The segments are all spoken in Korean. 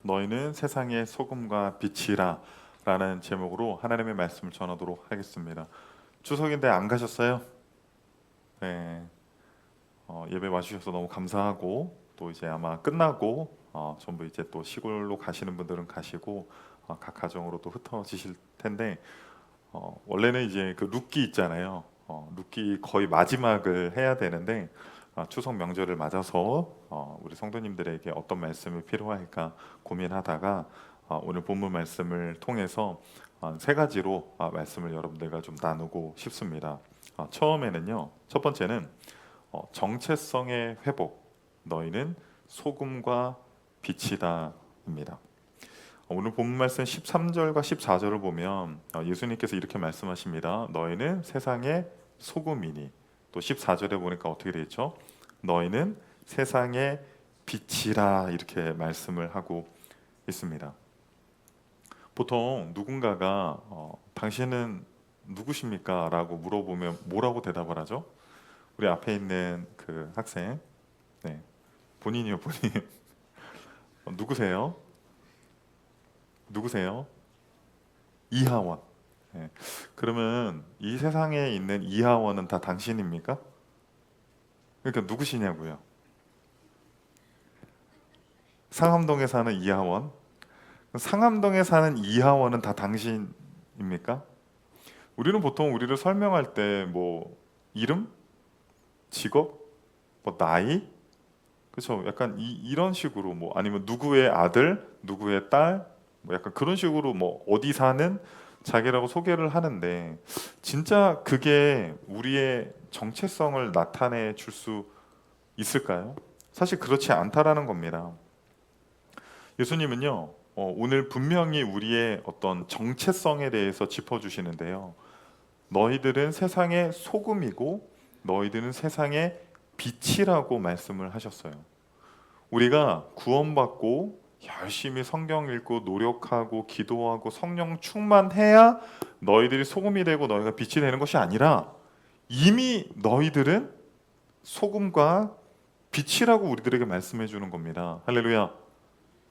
너희는 세상의 소금과 빛이라 라는 제목으로 하나님의 말씀을 전하도록 하겠습니다. 추석인데 안 가셨어요? 네, 예배 와주셔서 너무 감사하고 또 이제 아마 끝나고 전부 이제 또 시골로 가시는 분들은 가시고 각 가정으로 또 흩어지실 텐데 원래는 이제 그 룻기 있잖아요. 룻기 거의 마지막을 해야 되는데 추석 명절을 맞아서 우리 성도님들에게 어떤 말씀이 필요할까 고민하다가 오늘 본문 말씀을 통해서 세 가지로 말씀을 여러분들과 좀 나누고 싶습니다. 처음에는요, 첫 번째는 정체성의 회복, 너희는 소금과 빛이다입니다. 오늘 본문 말씀 13절과 14절을 보면 예수님께서 이렇게 말씀하십니다. 너희는 세상의 소금이니. 또 14절에 보니까 어떻게 되어 있죠? 너희는 세상의 빛이라 이렇게 말씀을 하고 있습니다. 보통 누군가가 당신은 누구십니까? 라고 물어보면 뭐라고 대답을 하죠? 우리 앞에 있는 그 학생, 네, 본인이요, 본인. 누구세요? 누구세요? 이하원. 네. 그러면 이 세상에 있는 이하원은 다 당신입니까? 그러니까 누구시냐고요? 상암동에 사는 이하원. 상암동에 사는 이하원은 다 당신입니까? 우리는 보통 우리를 설명할 때 뭐 이름, 직업, 뭐 나이, 그렇죠? 약간 이런 식으로 뭐 아니면 누구의 아들, 누구의 딸, 뭐 약간 그런 식으로 뭐 어디 사는 자기라고 소개를 하는데 진짜 그게 우리의 정체성을 나타내 줄 수 있을까요? 사실 그렇지 않다라는 겁니다. 예수님은요, 오늘 분명히 우리의 어떤 정체성에 대해서 짚어주시는데요. 너희들은 세상의 소금이고 너희들은 세상의 빛이라고 말씀을 하셨어요. 우리가 구원받고 열심히 성경 읽고 노력하고 기도하고 성령 충만해야 너희들이 소금이 되고 너희가 빛이 되는 것이 아니라 이미 너희들은 소금과 빛이라고 우리들에게 말씀해 주는 겁니다. 할렐루야.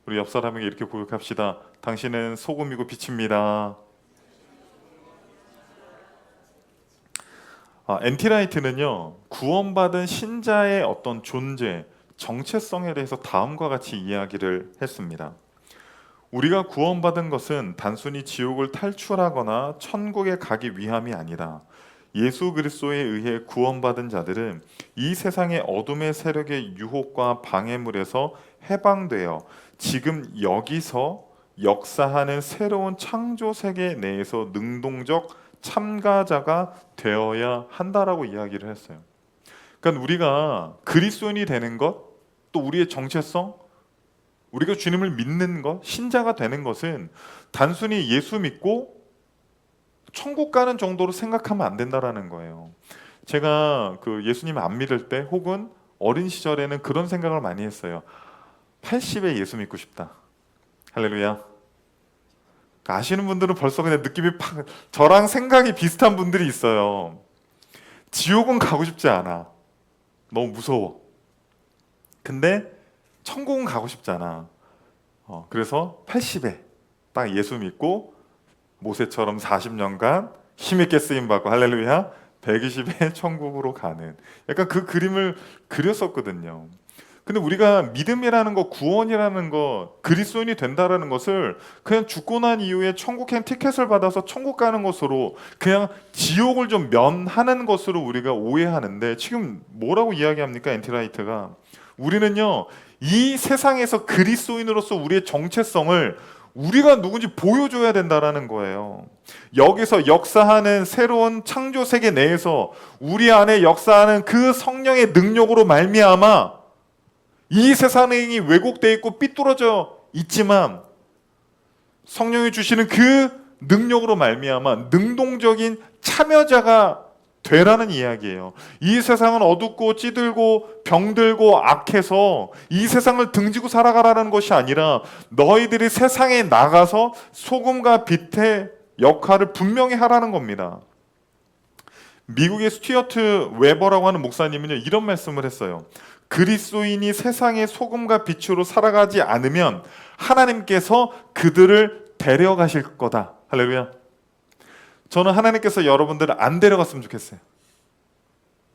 우리 옆 사람에게 이렇게 고백합시다. 당신은 소금이고 빛입니다. 엔티라이트는요, 구원받은 신자의 어떤 존재, 정체성에 대해서 다음과 같이 이야기를 했습니다. 우리가 구원받은 것은 단순히 지옥을 탈출하거나 천국에 가기 위함이 아니라 예수 그리스도에 의해 구원받은 자들은 이 세상의 어둠의 세력의 유혹과 방해물에서 해방되어 지금 여기서 역사하는 새로운 창조 세계 내에서 능동적 참가자가 되어야 한다라고 이야기를 했어요. 그러니까 우리가 그리스도인이 되는 것, 또 우리의 정체성, 우리가 주님을 믿는 것, 신자가 되는 것은 단순히 예수 믿고 천국 가는 정도로 생각하면 안 된다라는 거예요. 제가 그 예수님 안 믿을 때 혹은 어린 시절에는 그런 생각을 많이 했어요. 80에 예수 믿고 싶다. 할렐루야. 아시는 분들은 벌써 그냥 느낌이 팍, 저랑 생각이 비슷한 분들이 있어요. 지옥은 가고 싶지 않아. 너무 무서워. 근데 천국은 가고 싶잖아. 그래서 80에 딱 예수 믿고 모세처럼 40년간 힘있게 쓰임받고 할렐루야 120에 천국으로 가는 약간 그 그림을 그렸었거든요. 근데 우리가 믿음이라는 거, 구원이라는 거, 그리스도인이 된다라는 것을 그냥 죽고 난 이후에 천국행 티켓을 받아서 천국 가는 것으로 그냥 지옥을 좀 면하는 것으로 우리가 오해하는데 지금 뭐라고 이야기합니까? 엔티라이트가 우리는요 이 세상에서 그리스도인으로서 우리의 정체성을 우리가 누군지 보여줘야 된다라는 거예요. 여기서 역사하는 새로운 창조 세계 내에서 우리 안에 역사하는 그 성령의 능력으로 말미암아 이 세상이 왜곡되어 있고 삐뚤어져 있지만 성령이 주시는 그 능력으로 말미암아 능동적인 참여자가 되라는 이야기예요. 이 세상은 어둡고 찌들고 병들고 악해서 이 세상을 등지고 살아가라는 것이 아니라 너희들이 세상에 나가서 소금과 빛의 역할을 분명히 하라는 겁니다. 미국의 스튜어트 웨버라고 하는 목사님은요 이런 말씀을 했어요. 그리스도인이 세상의 소금과 빛으로 살아가지 않으면 하나님께서 그들을 데려가실 거다. 할렐루야. 저는 하나님께서 여러분들을 안 데려갔으면 좋겠어요.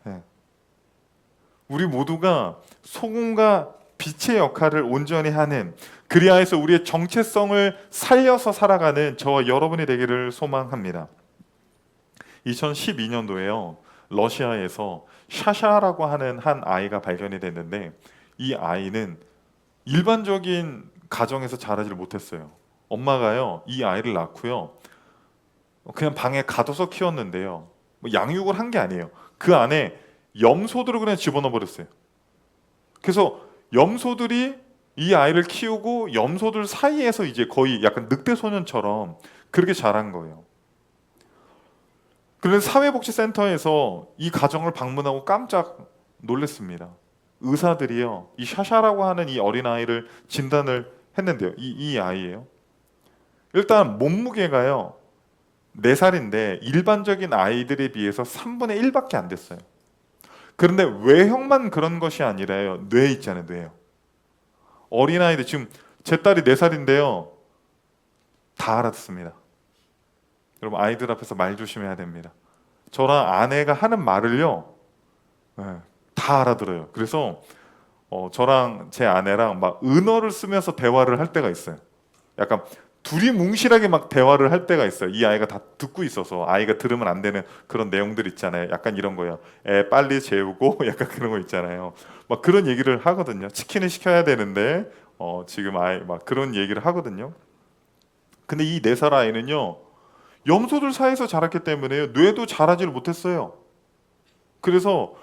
네. 우리 모두가 소금과 빛의 역할을 온전히 하는, 그리하여서 우리의 정체성을 살려서 살아가는 저와 여러분이 되기를 소망합니다. 2012년도에요. 러시아에서 샤샤라고 하는 한 아이가 발견이 됐는데, 이 아이는 일반적인 가정에서 자라지를 못했어요. 엄마가요, 이 아이를 낳고요, 그냥 방에 가둬서 키웠는데요. 뭐 양육을 한 게 아니에요. 그 안에 염소들을 그냥 집어넣어 버렸어요. 그래서 염소들이 이 아이를 키우고 염소들 사이에서 이제 거의 약간 늑대 소년처럼 그렇게 자란 거예요. 그래서 사회복지센터에서 이 가정을 방문하고 깜짝 놀랐습니다. 의사들이요, 이 샤샤라고 하는 이 어린아이를 진단을 했는데요. 이 아이예요. 일단 몸무게가요 4살인데 일반적인 아이들에 비해서 3분의 1밖에 안 됐어요. 그런데 외형만 그런 것이 아니라요, 뇌 있잖아요, 뇌요. 어린아이들, 지금 제 딸이 4살인데요 다 알아듣습니다. 여러분, 아이들 앞에서 말 조심해야 됩니다. 저랑 아내가 하는 말을요, 다 알아들어요. 그래서 저랑 제 아내랑 막 은어를 쓰면서 대화를 할 때가 있어요. 약간 둘이 뭉실하게 막 대화를 할 때가 있어요. 이 아이가 다 듣고 있어서, 아이가 들으면 안 되는 그런 내용들 있잖아요. 약간 이런 거예요. 애 빨리 재우고 약간 그런 거 있잖아요. 막 그런 얘기를 하거든요. 치킨을 시켜야 되는데 지금 아이 막 그런 얘기를 하거든요. 근데 이 4살 아이는요, 염소들 사이에서 자랐기 때문에 뇌도 자라지를 못했어요. 그래서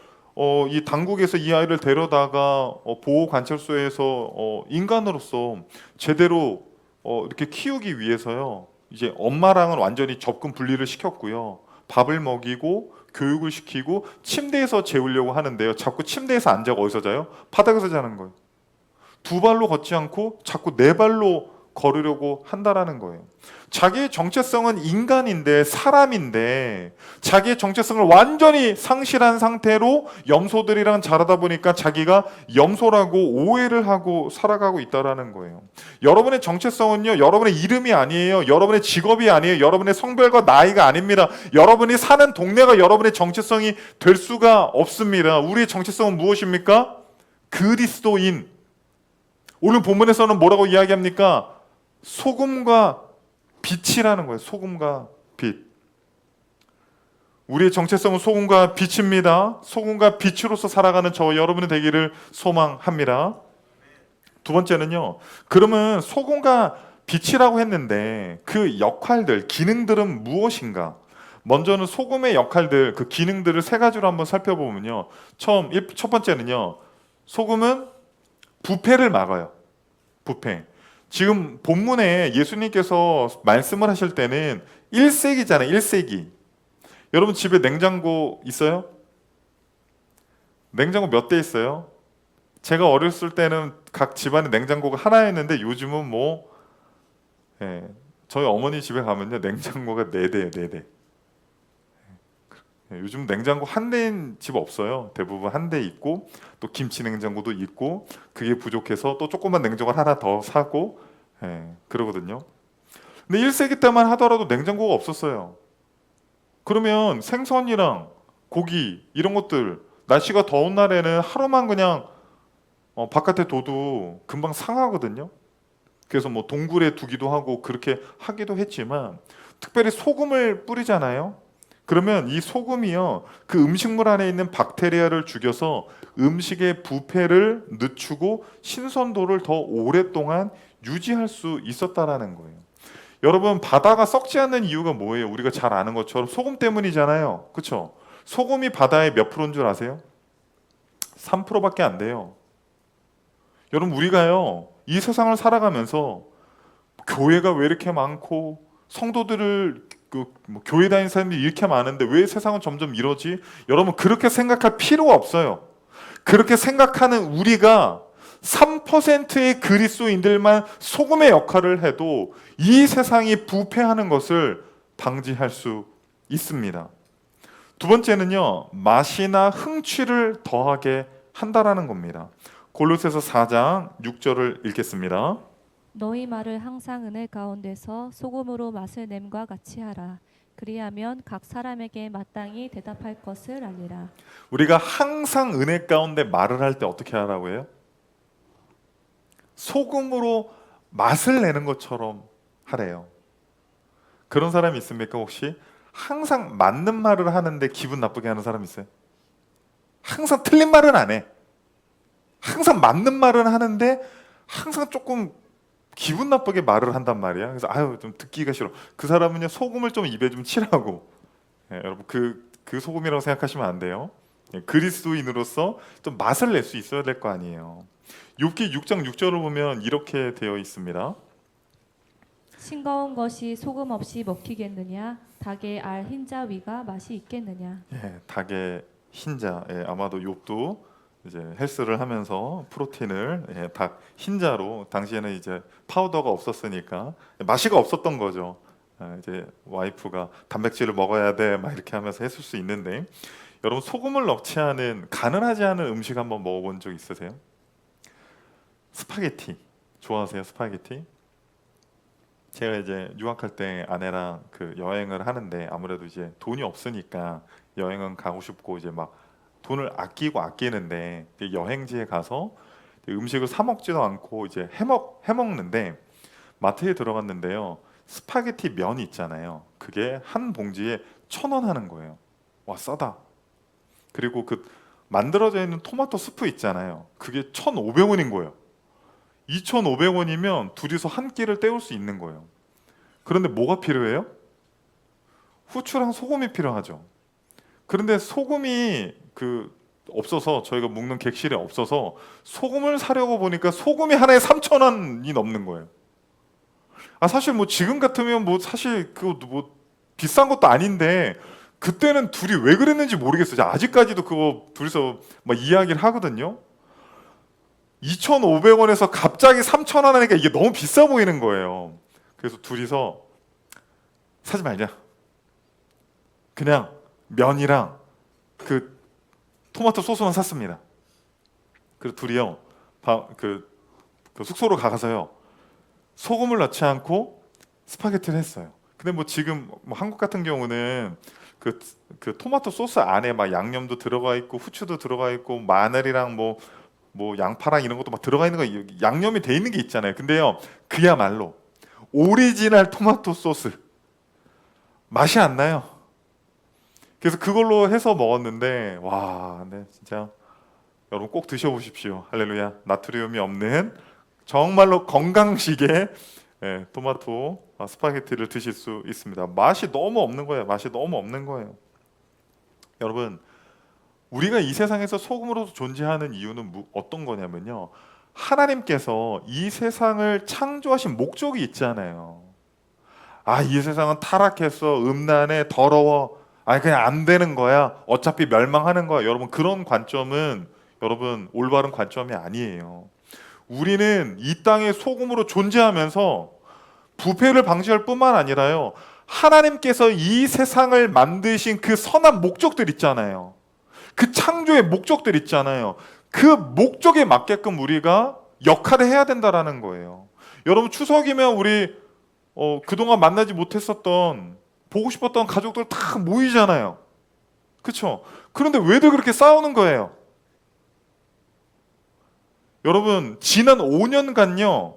이 당국에서 이 아이를 데려다가 보호관찰소에서 인간으로서 제대로 이렇게 키우기 위해서요, 이제 엄마랑은 완전히 접근 분리를 시켰고요, 밥을 먹이고 교육을 시키고 침대에서 재우려고 하는데요, 자꾸 침대에서 안 자고 어디서 자요? 바닥에서 자는 거예요. 2발로 걷지 않고 자꾸 4발로 걸으려고 한다라는 거예요. 자기의 정체성은 인간인데, 사람인데, 자기의 정체성을 완전히 상실한 상태로 염소들이랑 자라다 보니까 자기가 염소라고 오해를 하고 살아가고 있다라는 거예요. 여러분의 정체성은요, 여러분의 이름이 아니에요. 여러분의 직업이 아니에요. 여러분의 성별과 나이가 아닙니다. 여러분이 사는 동네가 여러분의 정체성이 될 수가 없습니다. 우리의 정체성은 무엇입니까? 그리스도인. 오늘 본문에서는 뭐라고 이야기합니까? 소금과 빛이라는 거예요. 소금과 빛. 우리의 정체성은 소금과 빛입니다. 소금과 빛으로서 살아가는 저와 여러분이 되기를 소망합니다. 두 번째는요, 그러면 소금과 빛이라고 했는데 그 역할들, 기능들은 무엇인가? 먼저는 소금의 역할들, 그 기능들을 3가지로 한번 살펴보면요, 첫 번째는요, 소금은 부패를 막아요. 부패. 지금 본문에 예수님께서 말씀을 하실 때는 1세기잖아요. 1세기. 여러분 집에 냉장고 있어요? 냉장고 몇 대 있어요? 제가 어렸을 때는 각 집안에 냉장고가 하나였는데 요즘은 저희 어머니 집에 가면요, 냉장고가 4대예요. 4대. 요즘 냉장고 한 대인 집 없어요. 대부분 한 대 있고, 또 김치 냉장고도 있고, 그게 부족해서 또 조그만 냉장고를 하나 더 사고, 그러거든요. 근데 1세기 때만 하더라도 냉장고가 없었어요. 그러면 생선이랑 고기 이런 것들, 날씨가 더운 날에는 하루만 그냥 바깥에 둬도 금방 상하거든요. 그래서 뭐 동굴에 두기도 하고 그렇게 하기도 했지만, 특별히 소금을 뿌리잖아요. 그러면 이 소금이요, 그 음식물 안에 있는 박테리아를 죽여서 음식의 부패를 늦추고 신선도를 더 오랫동안 유지할 수 있었다라는 거예요. 여러분, 바다가 썩지 않는 이유가 뭐예요? 우리가 잘 아는 것처럼 소금 때문이잖아요. 그렇죠? 소금이 바다의 몇 프로인 줄 아세요? 3%밖에 안 돼요. 여러분, 우리가요, 이 세상을 살아가면서 교회가 왜 이렇게 많고 성도들을 교회 다니는 사람들이 이렇게 많은데 왜 세상은 점점 이러지? 여러분, 그렇게 생각할 필요가 없어요. 그렇게 생각하는 우리가 3%의 그리스도인들만 소금의 역할을 해도 이 세상이 부패하는 것을 방지할 수 있습니다. 두 번째는요, 맛이나 흥취를 더하게 한다라는 겁니다. 골로새서 4장 6절을 읽겠습니다. 너희 말을 항상 은혜 가운데서 소금으로 맛을 냄과 같이 하라. 그리하면 각 사람에게 마땅히 대답할 것을 알리라. 우리가 항상 은혜 가운데 말을 할 때 어떻게 하라고 해요? 소금으로 맛을 내는 것처럼 하래요. 그런 사람이 있습니까 혹시? 항상 맞는 말을 하는데 기분 나쁘게 하는 사람 있어요? 항상 틀린 말은 안 해. 항상 맞는 말은 하는데 항상 조금 기분 나쁘게 말을 한단 말이야. 그래서 아유 좀 듣기가 싫어. 그 사람은요 소금을 좀 입에 좀 치라고. 예, 여러분 그 소금이라고 생각하시면 안 돼요. 예, 그리스도인으로서 좀 맛을 낼 수 있어야 될 거 아니에요. 욥기 6장 6절을 보면 이렇게 되어 있습니다. 싱거운 것이 소금 없이 먹히겠느냐? 닭의 알 흰자 위가 맛이 있겠느냐? 예, 닭의 흰자. 예, 아마도 욥도 이제 헬스를 하면서 프로틴을 예, 닭 흰자로 당시에는 이제 파우더가 없었으니까 맛이가 없었던 거죠. 이제 와이프가 단백질을 먹어야 돼 막 이렇게 하면서 했을 수 있는데 여러분 소금을 넣지 않은 가능하지 않은 음식 한번 먹어본 적 있으세요? 스파게티 좋아하세요? 스파게티? 제가 이제 유학할 때 아내랑 그 여행을 하는데 아무래도 이제 돈이 없으니까 여행은 가고 싶고 이제 막 돈을 아끼고 아끼는데 여행지에 가서 음식을 사 먹지도 않고 이제 해 먹는데 마트에 들어갔는데요. 스파게티 면 있잖아요. 그게 한 봉지에 1,000원 하는 거예요. 와 싸다. 그리고 그 만들어져 있는 토마토 스프 있잖아요. 그게 1,500원인 거예요. 2,500원이면 둘이서 한 끼를 때울 수 있는 거예요. 그런데 뭐가 필요해요? 후추랑 소금이 필요하죠. 그런데 소금이 없어서 저희가 묵는 객실에 없어서 소금을 사려고 보니까 소금이 하나에 3,000원이 넘는 거예요. 아 사실 뭐 지금 같으면 뭐 사실 그거 뭐 비싼 것도 아닌데 그때는 둘이 왜 그랬는지 모르겠어요. 아직까지도 그거 둘이서 막 이야기를 하거든요. 2,500원에서 갑자기 3,000원 하니까 이게 너무 비싸 보이는 거예요. 그래서 둘이서 사지 말자. 그냥 면이랑 그 토마토 소스만 샀습니다. 그리고 둘이요, 그 숙소로 가서요 소금을 넣지 않고 스파게티를 했어요. 근데 뭐 지금 뭐 한국 같은 경우는 그 토마토 소스 안에 막 양념도 들어가 있고 후추도 들어가 있고 마늘이랑 뭐 양파랑 이런 것도 막 들어가 있는 거 양념이 돼 있는 게 있잖아요. 근데요 그야말로 오리지널 토마토 소스 맛이 안 나요. 그래서 그걸로 해서 먹었는데 와, 네 진짜 여러분 꼭 드셔보십시오. 할렐루야. 나트륨이 없는 정말로 건강식의 토마토 스파게티를 드실 수 있습니다. 맛이 너무 없는 거예요. 맛이 너무 없는 거예요. 여러분 우리가 이 세상에서 소금으로 존재하는 이유는 어떤 거냐면요. 하나님께서 이 세상을 창조하신 목적이 있잖아요. 아, 이 세상은 타락했어, 음란해, 더러워. 아니 그냥 안 되는 거야. 어차피 멸망하는 거야. 여러분 그런 관점은 여러분 올바른 관점이 아니에요. 우리는 이 땅에 소금으로 존재하면서 부패를 방지할 뿐만 아니라요. 하나님께서 이 세상을 만드신 그 선한 목적들 있잖아요. 그 창조의 목적들 있잖아요. 그 목적에 맞게끔 우리가 역할을 해야 된다라는 거예요. 여러분 추석이면 우리 그동안 만나지 못했었던 보고 싶었던 가족들 다 모이잖아요. 그렇죠? 그런데 왜들 그렇게 싸우는 거예요? 여러분 지난 5년간요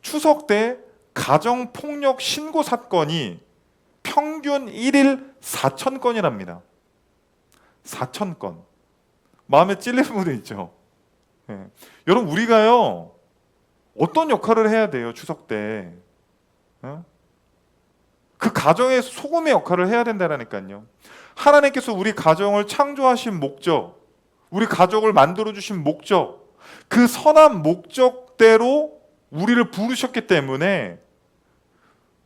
추석 때 가정폭력 신고 사건이 평균 1일 4,000건이랍니다. 4,000건. 마음에 찔리는 분들 있죠. 네. 여러분 우리가요 어떤 역할을 해야 돼요 추석 때? 그 가정의 소금의 역할을 해야 된다라니까요. 하나님께서 우리 가정을 창조하신 목적, 우리 가족을 만들어 주신 목적, 그 선한 목적대로 우리를 부르셨기 때문에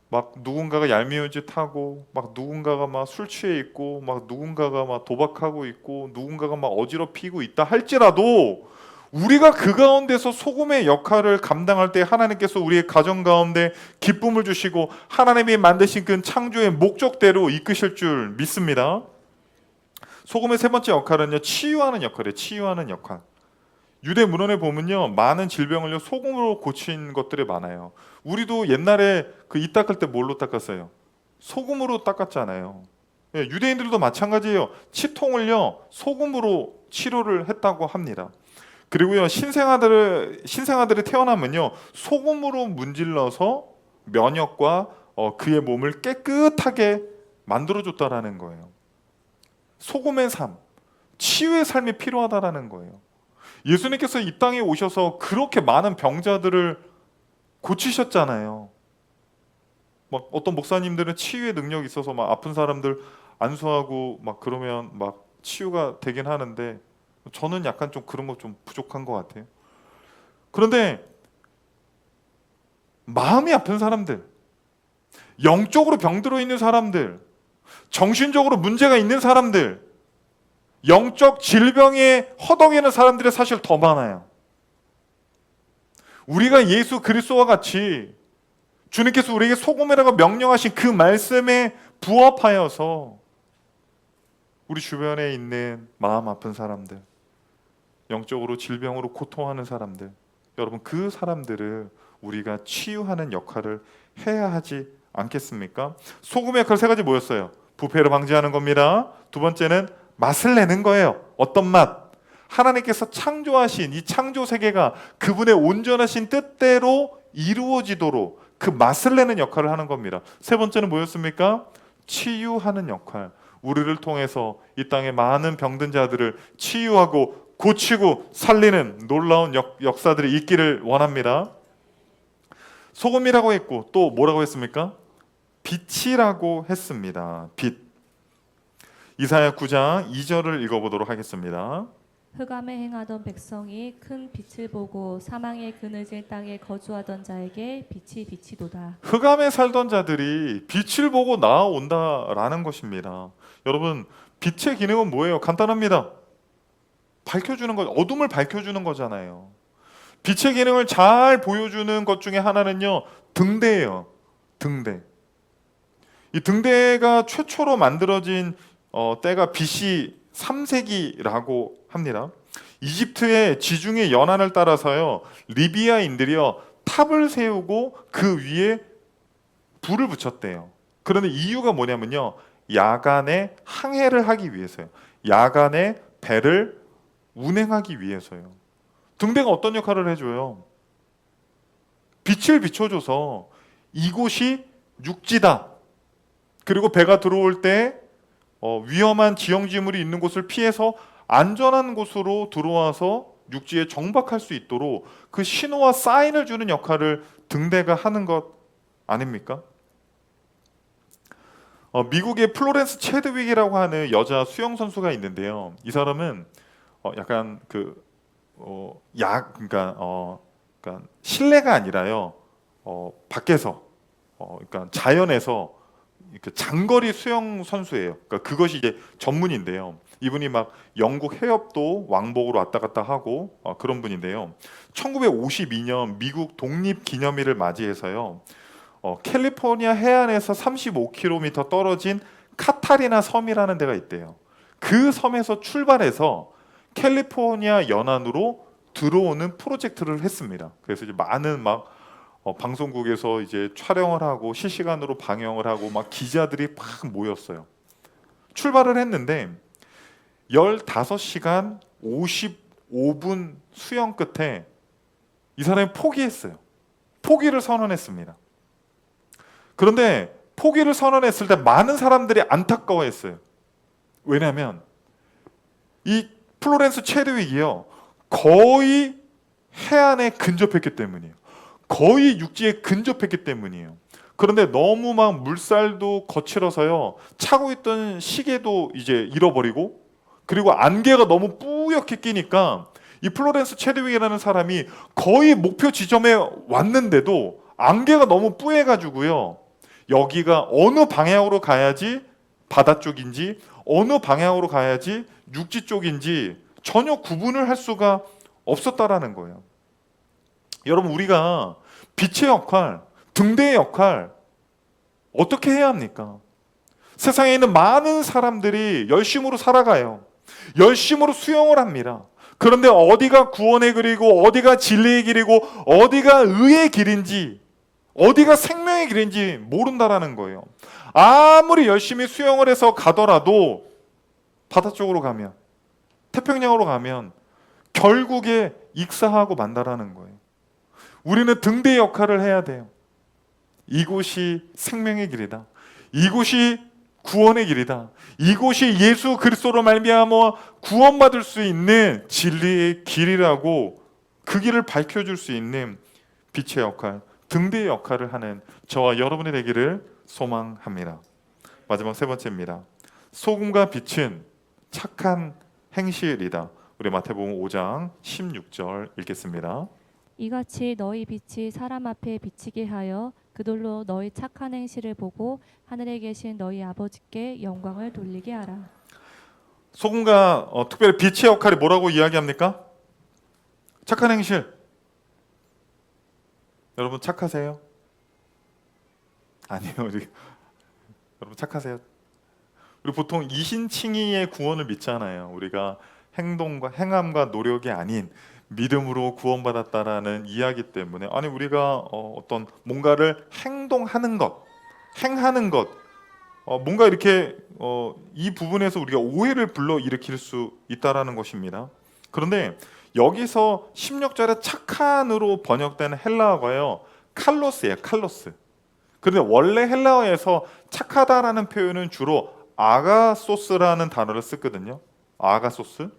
막 누군가가 얄미운 짓 하고 막 누군가가 막 술 취해 있고 막 누군가가 막 도박하고 있고 누군가가 막 어지럽히고 있다 할지라도 우리가 그 가운데서 소금의 역할을 감당할 때 하나님께서 우리의 가정 가운데 기쁨을 주시고 하나님이 만드신 그 창조의 목적대로 이끄실 줄 믿습니다. 소금의 세 번째 역할은요, 치유하는 역할이에요. 치유하는 역할. 유대 문헌에 보면요, 많은 질병을요 소금으로 고친 것들이 많아요. 우리도 옛날에 그 이 닦을 때 뭘로 닦았어요? 소금으로 닦았잖아요. 예, 유대인들도 마찬가지예요. 치통을요 소금으로 치료를 했다고 합니다. 그리고요 신생아들이 태어나면요 소금으로 문질러서 면역과 그의 몸을 깨끗하게 만들어줬다라는 거예요. 소금의 삶, 치유의 삶이 필요하다라는 거예요. 예수님께서 이 땅에 오셔서 그렇게 많은 병자들을 고치셨잖아요. 막 어떤 목사님들은 치유의 능력이 있어서 막 아픈 사람들 안수하고 막 그러면 막 치유가 되긴 하는데 저는 약간 좀 그런 거 좀 부족한 것 같아요. 그런데 마음이 아픈 사람들, 영적으로 병들어 있는 사람들, 정신적으로 문제가 있는 사람들, 영적 질병에 허덕이는 사람들이 사실 더 많아요. 우리가 예수 그리스도와 같이 주님께서 우리에게 소금이라고 명령하신 그 말씀에 부합하여서 우리 주변에 있는 마음 아픈 사람들, 영적으로 질병으로 고통하는 사람들, 여러분 그 사람들을 우리가 치유하는 역할을 해야 하지 않겠습니까? 소금의 역할 세 가지 뭐였어요? 부패를 방지하는 겁니다. 두 번째는 맛을 내는 거예요. 어떤 맛? 하나님께서 창조하신 이 창조 세계가 그분의 온전하신 뜻대로 이루어지도록 그 맛을 내는 역할을 하는 겁니다. 세 번째는 뭐였습니까? 치유하는 역할. 우리를 통해서 이 땅의 많은 병든 자들을 치유하고 고치고 살리는 놀라운 역사들이 있기를 원합니다. 소금이라고 했고 또 뭐라고 했습니까? 빛이라고 했습니다. 빛. 이사야 9장 2절을 읽어보도록 하겠습니다. 흑암에 행하던 백성이 큰 빛을 보고 사망의 그늘진 땅에 거주하던 자에게 빛이 비치도다. 흑암에 살던 자들이 빛을 보고 나아온다라는 것입니다. 여러분 빛의 기능은 뭐예요? 간단합니다. 밝혀주는 거, 어둠을 밝혀주는 거잖아요. 빛의 기능을 잘 보여주는 것 중에 하나는요 등대예요. 등대. 이 등대가 최초로 만들어진 때가 BC 3세기라고 합니다. 이집트의 지중해 연안을 따라서요 리비아인들이요 탑을 세우고 그 위에 불을 붙였대요. 그런데 이유가 뭐냐면요 야간에 항해를 하기 위해서요. 야간에 배를 운행하기 위해서요. 등대가 어떤 역할을 해줘요? 빛을 비춰줘서 이곳이 육지다. 그리고 배가 들어올 때 위험한 지형지물이 있는 곳을 피해서 안전한 곳으로 들어와서 육지에 정박할 수 있도록 그 신호와 사인을 주는 역할을 등대가 하는 것 아닙니까? 미국의 플로렌스 체드윅이라고 하는 여자 수영 선수가 있는데요. 이 사람은 약간 그러니까 실내가 아니라요. 밖에서 그러니까 자연에서 그 장거리 수영 선수예요. 그러니까 그것이 이제 전문인데요. 이분이 막 영국 해협도 왕복으로 왔다 갔다 하고 그런 분인데요. 1952년 미국 독립 기념일을 맞이해서요. 캘리포니아 해안에서 35km 떨어진 카타리나 섬이라는 데가 있대요. 그 섬에서 출발해서 캘리포니아 연안으로 들어오는 프로젝트를 했습니다. 그래서 이제 많은 막 방송국에서 이제 촬영을 하고 실시간으로 방영을 하고 막 기자들이 막 모였어요. 출발을 했는데 15시간 55분 수영 끝에 이 사람이 포기했어요. 포기를 선언했습니다. 그런데 포기를 선언했을 때 많은 사람들이 안타까워했어요. 왜냐하면 이 플로렌스 체드윅이요 거의 해안에 근접했기 때문이에요. 거의 육지에 근접했기 때문이에요. 그런데 너무 막 물살도 거칠어서요 차고 있던 시계도 이제 잃어버리고 그리고 안개가 너무 뿌옇게 끼니까 이 플로렌스 체드윅이라는 사람이 거의 목표 지점에 왔는데도 안개가 너무 뿌해가지고요 여기가 어느 방향으로 가야지 바다 쪽인지 어느 방향으로 가야지 육지 쪽인지 전혀 구분을 할 수가 없었다라는 거예요. 여러분 우리가 빛의 역할, 등대의 역할 어떻게 해야 합니까? 세상에 있는 많은 사람들이 열심으로 살아가요. 열심으로 수용을 합니다. 그런데 어디가 구원의 길이고 어디가 진리의 길이고 어디가 의의 길인지 어디가 생명의 길인지 모른다라는 거예요. 아무리 열심히 수영을 해서 가더라도 바다 쪽으로 가면, 태평양으로 가면 결국에 익사하고 만다라는 거예요. 우리는 등대 역할을 해야 돼요. 이곳이 생명의 길이다. 이곳이 구원의 길이다. 이곳이 예수 그리스도로 말미암아 구원받을 수 있는 진리의 길이라고 그 길을 밝혀줄 수 있는 빛의 역할, 등대의 역할을 하는 저와 여러분이 되기를 소망합니다. 마지막 세 번째입니다. 소금과 빛은 착한 행실이다. 우리 마태복음 5장 16절 읽겠습니다. 이같이 너희 빛이 사람 앞에 비치게 하여 그들로 너희 착한 행실을 보고 하늘에 계신 너희 아버지께 영광을 돌리게 하라. 소금과 특별히 빛의 역할이 뭐라고 이야기합니까? 착한 행실. 여러분 착하세요? 아니요. 여러분 착하세요? 우리 보통 이신칭의의 구원을 믿잖아요. 우리가 행함과 노력이 아닌 믿음으로 구원받았다라는 이야기 때문에 아니 우리가 어떤 뭔가를 행하는 것 뭔가 이렇게 이 부분에서 우리가 오해를 불러일으킬 수 있다라는 것입니다. 그런데 여기서 16절에 착한으로 번역된 헬라어가요 칼로스예요. 칼로스. 그런데 원래 헬라어에서 착하다라는 표현은 주로 아가소스라는 단어를 쓰거든요. 아가소스.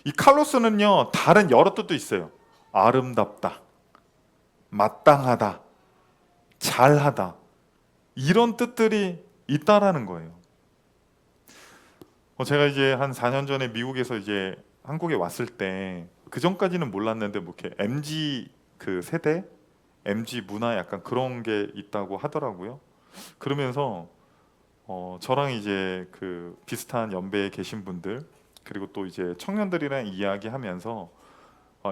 이 칼로스는요 다른 여러 뜻도 있어요. 아름답다, 마땅하다, 잘하다 이런 뜻들이 있다라는 거예요. 제가 이제 한 4년 전에 미국에서 이제 한국에 왔을 때 그 전까지는 몰랐는데 뭐 이렇게 MZ 그 세대, MZ 문화 약간 그런 게 있다고 하더라고요. 그러면서 저랑 이제 그 비슷한 연배에 계신 분들 그리고 또 이제 청년들이랑 이야기하면서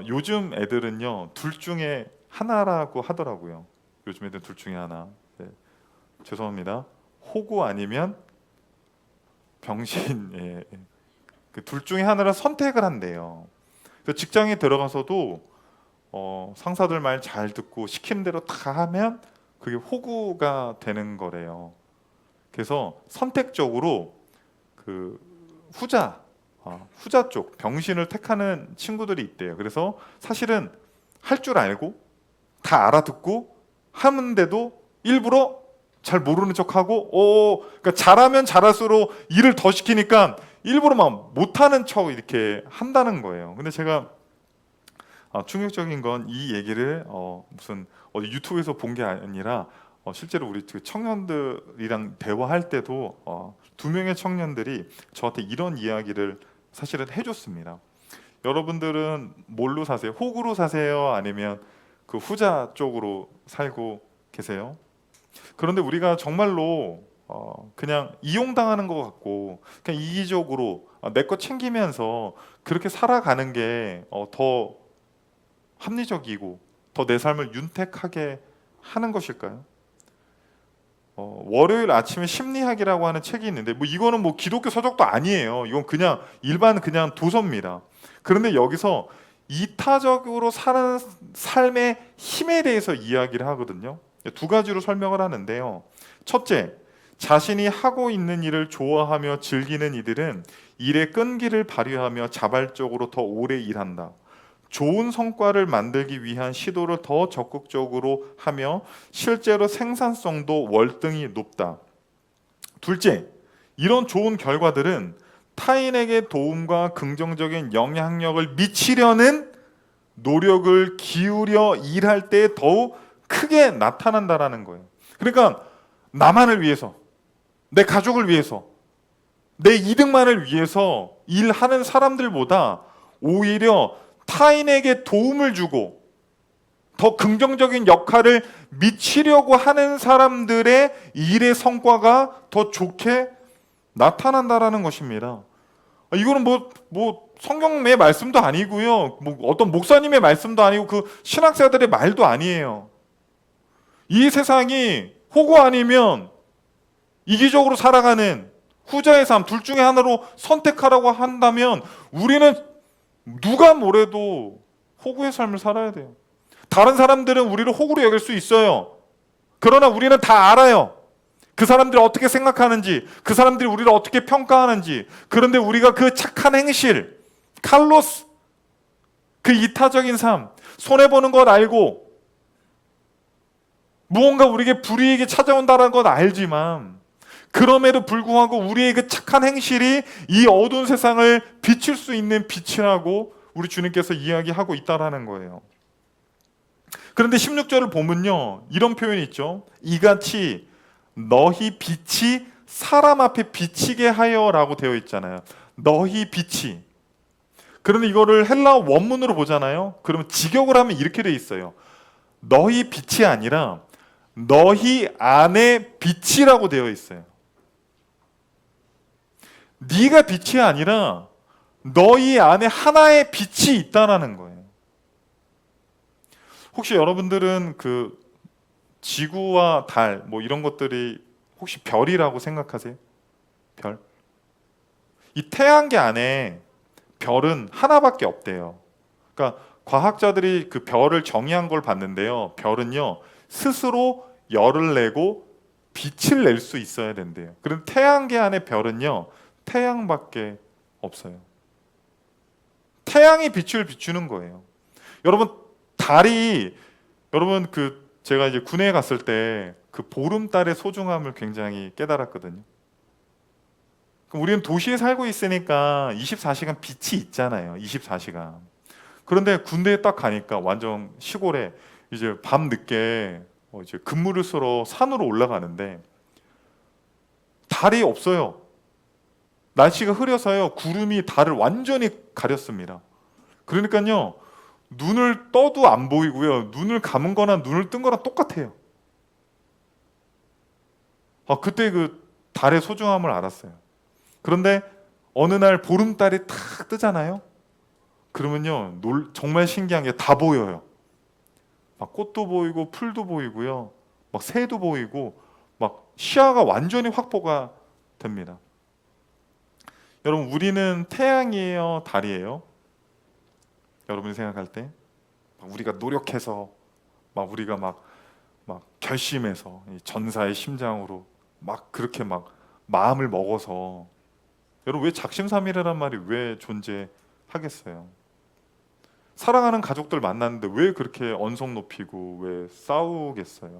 요즘 애들은요 둘 중에 하나라고 하더라고요. 요즘 애들 둘 중에 하나. 네. 죄송합니다. 호구 아니면 병신. 예. 그 둘 중에 하나를 선택을 한대요. 그래서 직장에 들어가서도 상사들 말 잘 듣고 시키는 대로 다 하면 그게 호구가 되는 거래요. 그래서 선택적으로 그 후자 쪽 병신을 택하는 친구들이 있대요. 그래서 사실은 할 줄 알고 다 알아듣고 하는데도 일부러 잘 모르는 척하고 그러니까 잘하면 잘할수록 일을 더 시키니까 일부러 막 못하는 척 이렇게 한다는 거예요. 근데 제가 충격적인 건 이 얘기를 무슨 어디 유튜브에서 본 게 아니라 실제로 우리 그 청년들이랑 대화할 때도 두 명의 청년들이 저한테 이런 이야기를 사실은 해줬습니다. 여러분들은 뭘로 사세요? 호구로 사세요? 아니면 그 후자 쪽으로 살고 계세요? 그런데 우리가 정말로 그냥 이용당하는 것 같고 그냥 이기적으로 내 것 챙기면서 그렇게 살아가는 게 더 합리적이고 더 내 삶을 윤택하게 하는 것일까요? 월요일 아침에 심리학이라고 하는 책이 있는데 뭐 이거는 뭐 기독교 서적도 아니에요. 이건 그냥 일반 그냥 도서입니다. 그런데 여기서 이타적으로 사는 삶의 힘에 대해서 이야기를 하거든요. 두 가지로 설명을 하는데요. 첫째, 자신이 하고 있는 일을 좋아하며 즐기는 이들은 일의 끈기를 발휘하며 자발적으로 더 오래 일한다. 좋은 성과를 만들기 위한 시도를 더 적극적으로 하며 실제로 생산성도 월등히 높다. 둘째, 이런 좋은 결과들은 타인에게 도움과 긍정적인 영향력을 미치려는 노력을 기울여 일할 때 더욱 크게 나타난다라는 거예요. 그러니까 나만을 위해서, 내 가족을 위해서, 내 이득만을 위해서 일하는 사람들보다 오히려 타인에게 도움을 주고 더 긍정적인 역할을 미치려고 하는 사람들의 일의 성과가 더 좋게 나타난다라는 것입니다. 이거는 뭐 성경의 말씀도 아니고요, 뭐 어떤 목사님의 말씀도 아니고 그 신학자들의 말도 아니에요. 이 세상이 호구 아니면 이기적으로 살아가는 후자의 삶, 둘 중에 하나로 선택하라고 한다면 우리는 누가 뭐래도 호구의 삶을 살아야 돼요. 다른 사람들은 우리를 호구로 여길 수 있어요. 그러나 우리는 다 알아요. 그 사람들이 어떻게 생각하는지, 그 사람들이 우리를 어떻게 평가하는지. 그런데 우리가 그 착한 행실, 칼로스, 그 이타적인 삶, 손해보는 것 알고 무언가 우리에게 불이익이 찾아온다는 건 알지만 그럼에도 불구하고 우리의 그 착한 행실이 이 어두운 세상을 비칠 수 있는 빛이라고 우리 주님께서 이야기하고 있다라는 거예요. 그런데 16절을 보면요, 이런 표현이 있죠. 이같이 너희 빛이 사람 앞에 비치게 하여라고 되어 있잖아요. 너희 빛이. 그런데 이거를 헬라어 원문으로 보잖아요. 그러면 직역을 하면 이렇게 돼 있어요. 너희 빛이 아니라 너희 안에 빛이라고 되어 있어요. 네가 빛이 아니라 너희 안에 하나의 빛이 있다라는 거예요. 혹시 여러분들은 그 지구와 달 뭐 이런 것들이 혹시 별이라고 생각하세요? 별? 이 태양계 안에 별은 하나밖에 없대요. 그러니까 과학자들이 그 별을 정의한 걸 봤는데요. 별은요, 스스로 열을 내고 빛을 낼 수 있어야 된대요. 그럼 태양계 안에 별은요, 태양밖에 없어요. 태양이 빛을 비추는 거예요. 여러분, 달이, 여러분 그 제가 이제 군에 갔을 때 그 보름달의 소중함을 굉장히 깨달았거든요. 우리는 도시에 살고 있으니까 24시간 빛이 있잖아요. 24시간. 그런데 군대에 딱 가니까 완전 시골에 이제 밤 늦게 이제 근무를 쓰러 산으로 올라가는데 달이 없어요. 날씨가 흐려서요. 구름이 달을 완전히 가렸습니다. 그러니까요. 눈을 떠도 안 보이고요. 눈을 감은 거나 눈을 뜬 거랑 똑같아요. 그때 그 달의 소중함을 알았어요. 그런데 어느 날 보름달이 탁 뜨잖아요. 그러면요. 정말 신기한 게 다 보여요. 막 꽃도 보이고 풀도 보이고요. 막 새도 보이고 막 시야가 완전히 확보가 됩니다. 여러분, 우리는 태양이에요, 달이에요? 여러분이 생각할 때 우리가 노력해서 막 우리가 막 결심해서 이 전사의 심장으로 막 그렇게 막 마음을 먹어서, 여러분 왜 작심삼일이란 말이 왜 존재하겠어요? 사랑하는 가족들 만났는데 왜 그렇게 언성 높이고 왜 싸우겠어요?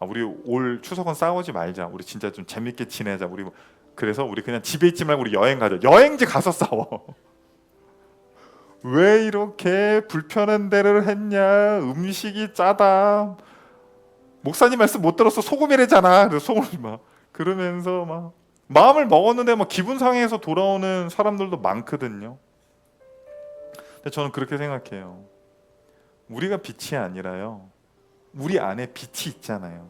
우리 올 추석은 싸우지 말자. 우리 진짜 좀 재밌게 지내자. 그래서 우리 그냥 집에 있지 말고 우리 여행 가자. 여행지 가서 싸워. 왜 이렇게 불편한 데를 했냐? 음식이 짜다. 목사님 말씀 못 들었어. 소금이래잖아. 그래서 소금을 막 그러면서 막 마음을 먹었는데 막 기분 상해서 돌아오는 사람들도 많거든요. 근데 저는 그렇게 생각해요. 우리가 빛이 아니라요, 우리 안에 빛이 있잖아요.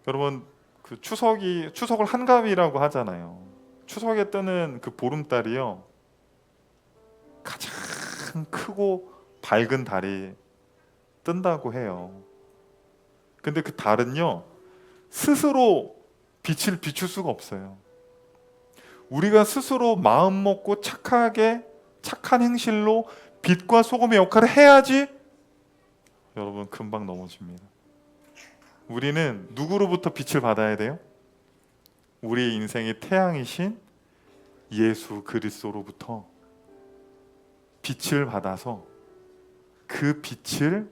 여러분, 그 추석을 한가위라고 하잖아요. 추석에 뜨는 그 보름달이요, 가장 크고 밝은 달이 뜬다고 해요. 근데 그 달은요, 스스로 빛을 비출 수가 없어요. 우리가 스스로 마음 먹고 착한 행실로 빛과 소금의 역할을 해야지 여러분 금방 넘어집니다. 우리는 누구로부터 빛을 받아야 돼요? 우리 인생의 태양이신 예수 그리스도로부터 빛을 받아서 그 빛을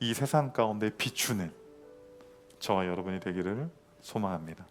이 세상 가운데 비추는 저와 여러분이 되기를 소망합니다.